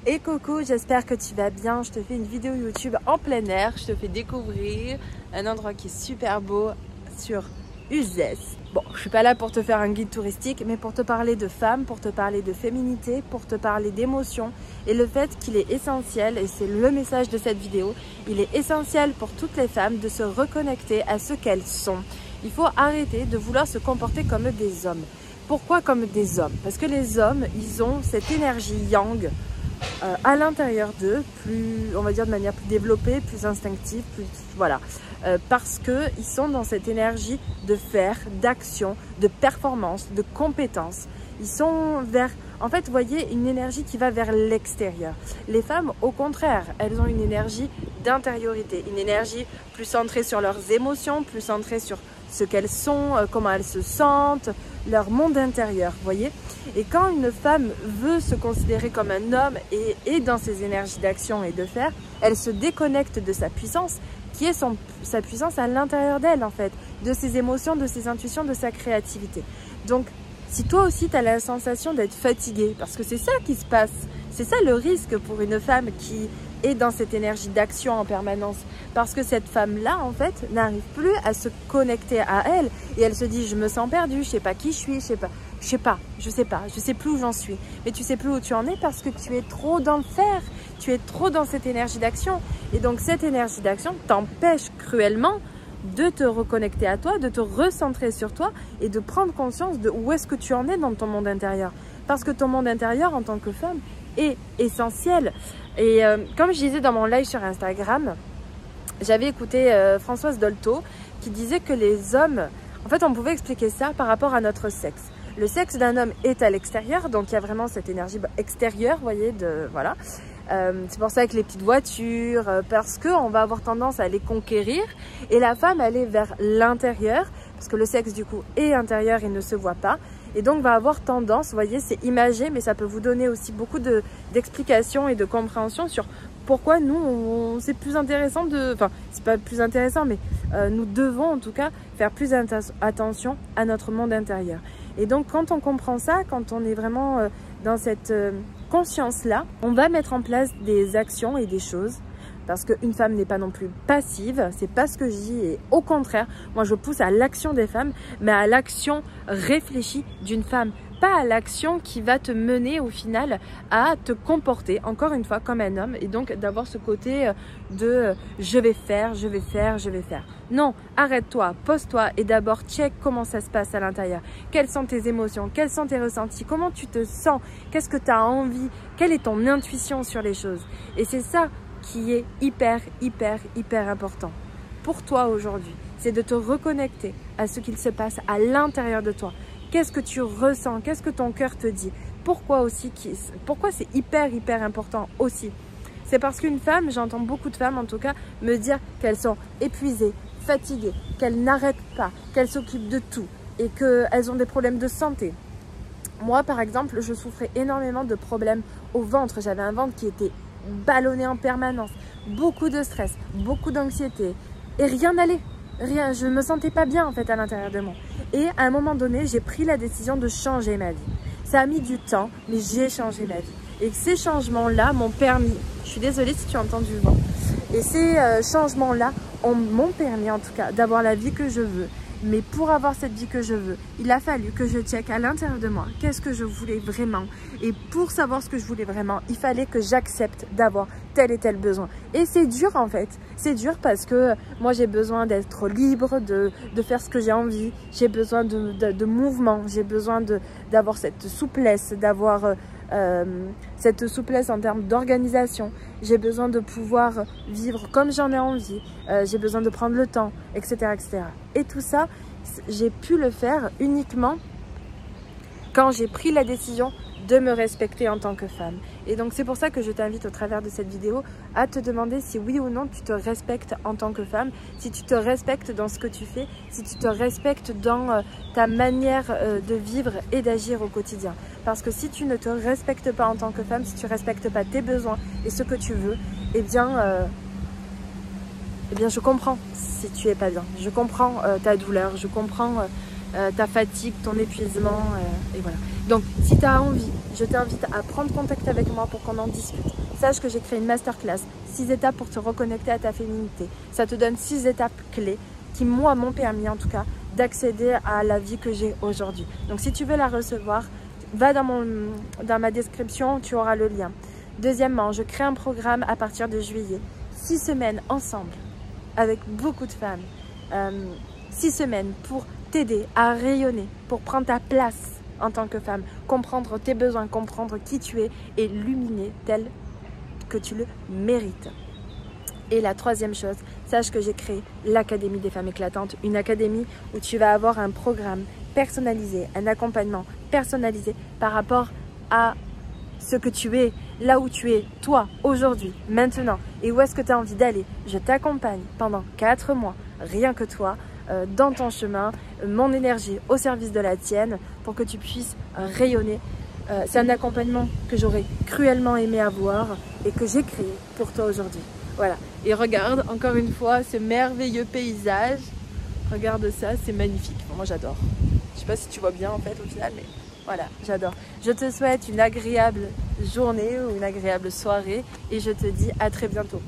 Et coucou, j'espère que tu vas bien. Je te fais une vidéo YouTube en plein air. Je te fais découvrir un endroit qui est super beau sur Uzès. Bon, je suis pas là pour te faire un guide touristique, mais pour te parler de femmes, pour te parler de féminité, pour te parler d'émotion. Et le fait qu'il est essentiel, et c'est le message de cette vidéo, il est essentiel pour toutes les femmes de se reconnecter à ce qu'elles sont. Il faut arrêter de vouloir se comporter comme des hommes. Pourquoi comme des hommes? Parce que les hommes, ils ont cette énergie yang à l'intérieur d'eux, plus, on va dire de manière plus développée, plus instinctive, plus, voilà. Parce qu'ils sont dans cette énergie de faire, d'action, de performance, de compétence. Ils sont vers, en fait, vous voyez, une énergie qui va vers l'extérieur. Les femmes, au contraire, elles ont une énergie d'intériorité, une énergie plus centrée sur leurs émotions, plus centrée sur ce qu'elles sont, comment elles se sentent, leur monde intérieur, vous voyez. Et quand une femme veut se considérer comme un homme et est dans ses énergies d'action et de faire, elle se déconnecte de sa puissance, qui est sa puissance à l'intérieur d'elle en fait, de ses émotions, de ses intuitions, de sa créativité. Donc, si toi aussi tu as la sensation d'être fatiguée, parce que c'est ça qui se passe, c'est ça le risque pour une femme qui est dans cette énergie d'action en permanence, parce que cette femme-là, en fait, n'arrive plus à se connecter à elle, et elle se dit, je me sens perdue, je sais pas qui je suis, je sais plus où j'en suis. Mais tu sais plus où tu en es parce que tu es trop dans le faire, tu es trop dans cette énergie d'action, et donc cette énergie d'action t'empêche cruellement de te reconnecter à toi, de te recentrer sur toi et de prendre conscience de où est-ce que tu en es dans ton monde intérieur. Parce que ton monde intérieur en tant que femme est essentiel. Et comme je disais dans mon live sur Instagram, j'avais écouté Françoise Dolto qui disait que les hommes, en fait on pouvait expliquer ça par rapport à notre sexe. Le sexe d'un homme est à l'extérieur, donc il y a vraiment cette énergie extérieure, vous voyez, voilà. C'est pour ça que les petites voitures, parce qu'on va avoir tendance à les conquérir. Et la femme, elle est vers l'intérieur, parce que le sexe, du coup, est intérieur et ne se voit pas. Et donc, va avoir tendance, vous voyez, c'est imagé, mais ça peut vous donner aussi beaucoup d'explications et de compréhension sur pourquoi nous, c'est plus intéressant de... Enfin, c'est pas plus intéressant, mais nous devons, en tout cas, faire plus attention à notre monde intérieur. Et donc, quand on comprend ça, quand on est vraiment dans cette conscience-là, on va mettre en place des actions et des choses. Parce qu'une femme n'est pas non plus passive, c'est pas ce que je dis. Et au contraire, moi je pousse à l'action des femmes, mais à l'action réfléchie d'une femme. Pas à l'action qui va te mener au final à te comporter, encore une fois, comme un homme. Et donc d'avoir ce côté de je vais faire, je vais faire, je vais faire. Non, arrête-toi, pose-toi et d'abord check comment ça se passe à l'intérieur. Quelles sont tes émotions, quels sont tes ressentis, comment tu te sens, qu'est-ce que tu as envie, quelle est ton intuition sur les choses. Et c'est ça qui est hyper important pour toi aujourd'hui. C'est de te reconnecter à ce qu'il se passe à l'intérieur de toi. Qu'est-ce que tu ressens? Qu'est-ce que ton cœur te dit? Pourquoi c'est hyper important aussi? C'est parce qu'une femme, j'entends beaucoup de femmes en tout cas, me dire qu'elles sont épuisées, fatiguées, qu'elles n'arrêtent pas, qu'elles s'occupent de tout et qu'elles ont des problèmes de santé. Moi, par exemple, je souffrais énormément de problèmes au ventre. J'avais un ventre qui était ballonné en permanence, beaucoup de stress, beaucoup d'anxiété et rien n'allait. Rien, je me sentais pas bien en fait à l'intérieur de moi. Et à un moment donné, j'ai pris la décision de changer ma vie. Ça a mis du temps, mais j'ai changé ma vie. Et ces changements-là m'ont permis, je suis désolée si tu entends du vent, et ces changements-là m'ont permis en tout cas d'avoir la vie que je veux. Mais pour avoir cette vie que je veux, il a fallu que je check à l'intérieur de moi qu'est-ce que je voulais vraiment. Et pour savoir ce que je voulais vraiment, il fallait que j'accepte d'avoir tel et tel besoin. Et c'est dur en fait. C'est dur parce que moi j'ai besoin d'être libre, de faire ce que j'ai envie. J'ai besoin de mouvement, j'ai besoin d'avoir cette souplesse, d'avoir cette souplesse en termes d'organisation. J'ai besoin de pouvoir vivre comme j'en ai envie. J'ai besoin de prendre le temps, etc., etc. Et tout ça, j'ai pu le faire uniquement quand j'ai pris la décision de me respecter en tant que femme. Et donc c'est pour ça que je t'invite au travers de cette vidéo à te demander si oui ou non tu te respectes en tant que femme, si tu te respectes dans ce que tu fais, si tu te respectes dans ta manière de vivre et d'agir au quotidien. Parce que si tu ne te respectes pas en tant que femme, si tu ne respectes pas tes besoins et ce que tu veux, eh bien je comprends si tu es pas bien. Je comprends ta douleur, je comprends ta fatigue, ton épuisement, et voilà. Donc, si tu as envie, je t'invite à prendre contact avec moi pour qu'on en discute. Sache que j'ai créé une masterclass, 6 étapes pour te reconnecter à ta féminité. Ça te donne 6 étapes clés qui, moi, m'ont permis, en tout cas, d'accéder à la vie que j'ai aujourd'hui. Donc, si tu veux la recevoir, va dans ma description, tu auras le lien. Deuxièmement, je crée un programme à partir de juillet. 6 semaines ensemble, avec beaucoup de femmes. 6 semaines pour t'aider à rayonner, pour prendre ta place en tant que femme, comprendre tes besoins, comprendre qui tu es et l'humilier tel que tu le mérites. Et la troisième chose, sache que j'ai créé l'Académie des femmes éclatantes, une académie où tu vas avoir un programme personnalisé, un accompagnement personnalisé par rapport à ce que tu es, là où tu es, toi, aujourd'hui, maintenant, et où est-ce que tu as envie d'aller. Je t'accompagne pendant 4 mois, rien que toi, dans ton chemin, mon énergie au service de la tienne, pour que tu puisses rayonner. C'est un accompagnement que j'aurais cruellement aimé avoir et que j'ai créé pour toi aujourd'hui. Voilà, et regarde encore une fois ce merveilleux paysage. Regarde ça, c'est magnifique. Moi j'adore. Je sais pas si tu vois bien en fait au final, mais voilà, j'adore. Je te souhaite une agréable journée ou une agréable soirée et je te dis à très bientôt.